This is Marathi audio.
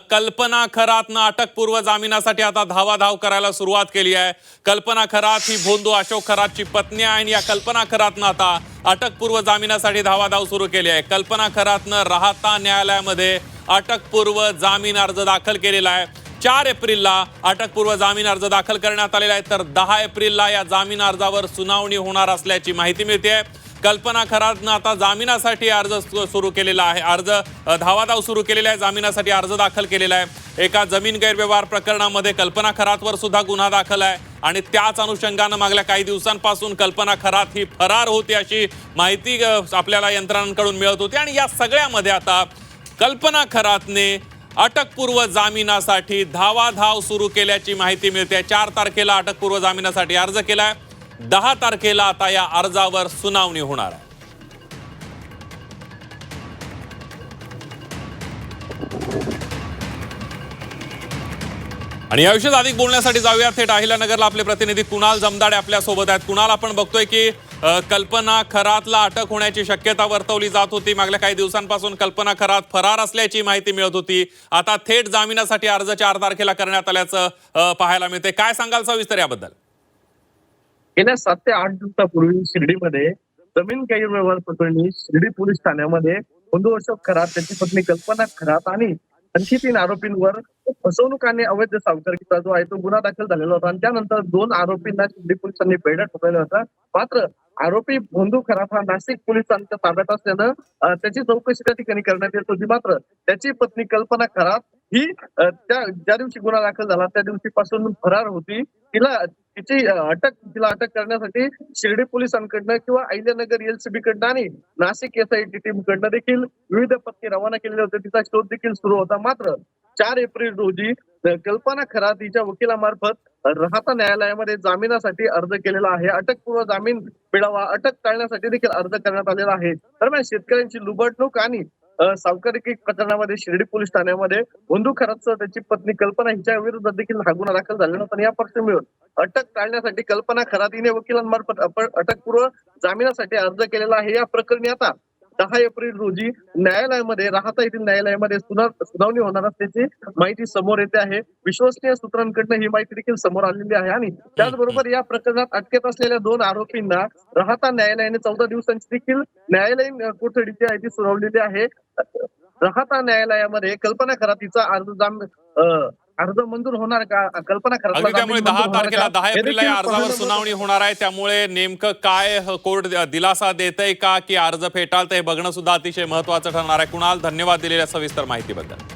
कल्पना खरातनं अटकपूर्व जामिनासाठी आता धावाधाव करायला सुरुवात केली आहे। कल्पना खरात ही भोंदू अशोक खरातची पत्नी आहे आणि या कल्पना खरातनं आता अटकपूर्व जामिनासाठी धावाधाव सुरू केली आहे। कल्पना खरातनं राहता न्यायालयामध्ये अटकपूर्व जामीन अर्ज दाखल केलेला आहे। 4 एप्रिलला अटकपूर्व जामीन अर्ज दाखल करण्यात आलेला आहे, तर 10 एप्रिलला या जामीन अर्जावर सुनावणी होणार असल्याची माहिती मिळते। कल्पना खरातनं आता जामिनासाठी अर्ज सुरू केलेला आहे, धावाधाव सुरू केलेला आहे, जामिनासाठी अर्ज दाखल केलेला आहे। एका जमीन गैरव्यवहार प्रकरणामध्ये कल्पना खरातवर सुद्धा गुन्हा दाखल आहे आणि त्याच अनुषंगानं मागल्या काही दिवसांपासून कल्पना खरात ही फरार होती अशी माहिती आपल्याला यंत्रणांकडून मिळत होती। आणि या सगळ्यामध्ये आता कल्पना खरातने अटकपूर्व जामिनासाठी धावाधाव सुरू केल्याची माहिती मिळते। 4 तारखेला अटकपूर्व जामिनासाठी अर्ज केलाय, 10 तारखेला आता या अर्जावर सुनावणी होणार आहे। आणि याविषयी अधिक बोलण्यासाठी जाऊया थेट अहिल्यानगरला आपले प्रतिनिधी कुणाल जमदाडे आपल्या सोबत आहेत। कुणाल, आपण बघतोय की कल्पना खरातला अटक होण्याची शक्यता वर्तवली जात होती। मागल्या काही दिवसांपासून कल्पना खरात फरार असल्याची माहिती मिळत होती। आता थेट जामिनासाठी अर्ज 4 तारखेला करण्यात आल्याचं पाहायला मिळते। काय सांगाल सविस्तर याबद्दल? गेल्या 7 ते 8 दिवसापूर्वी शिर्डीमध्ये जमीन गैरव्यवहार प्रकरणी शिर्डी पोलीस ठाण्यामध्ये भोंदू अशोक खरात, त्याची पत्नी कल्पना खरात आणि आणखी 3 आरोपींवर फसवणूक आणि अवैध सावकारीचा जो आहे तो गुन्हा दाखल झालेला होता। आणि त्यानंतर 2 आरोपींना शिर्डी पोलिसांनी बेड्या ठोकलेला होता। मात्र आरोपी भोंदू खरात हा नाशिक पोलिसांच्या ताब्यात असल्यानं त्याची चौकशी त्या ठिकाणी करण्यात येत होती। मात्र त्याची पत्नी कल्पना खरात ही ज्या दिवशी गुन्हा दाखल झाला त्या दिवशीपासून फरार होती। तिला अटक करण्यासाठी शिर्डी पोलिसांकडनं किंवा अहिल्यानगर एलसीबी कडनं आणि नाशिक एसआयटी टीम कडनं देखील विविध पथके रवाना केलेले होते। तिचा शोध देखील सुरू होता। मात्र 4 एप्रिल रोजी कल्पना खरात हिच्या वकिलामार्फत राहता न्यायालयामध्ये जामिनासाठी अर्ज केलेला आहे। अटकपूर्व जामीन मिळावा, अटक टाळण्यासाठी देखील अर्ज करण्यात आलेला आहे। दरम्यान शेतकऱ्यांची लुबाडणूक आणि सावकारी प्रकरणामध्ये शिर्डी पोलीस ठाण्यामध्ये भोंदू खरातसह त्याची पत्नी कल्पना हिच्या विरोधात देखील हा गुन्हा दाखल झालेला होता। या पार्श्वभूमीवर अटक टाळण्यासाठी कल्पना खरात हिने वकिलांमार्फत अटकपूर्व जामिनासाठी अर्ज केलेला आहे। या प्रकरणी आता 10 एप्रिल रोजी न्यायालयामध्ये राहता येथील न्यायालयामध्ये सुनावणी होणार असल्याची माहिती समोर येते आहे। विश्वसनीय सूत्रांकडनं ही माहिती देखील समोर आलेली आहे। आणि त्याचबरोबर या प्रकरणात अटकेत असलेल्या 2 आरोपींना राहता न्यायालयाने 14 दिवसांची देखील न्यायालयीन कोठडीची आहे ती सुनावलेली आहे। राहता न्यायालयामध्ये कल्पना खरात हिचा अर्ज मंजूर होणार का? कल्पना खरात त्यामुळे 10 तारखेला 10 एप्रिलला या अर्जावर सुनावणी होणार आहे। त्यामुळे नेमकं काय कोर्ट दिलासा देतंय का की अर्ज फेटाळतंय हे बघणं सुद्धा अतिशय महत्त्वाचं ठरणार आहे। कुणाल, धन्यवाद दिलेल्या सविस्तर माहितीबद्दल।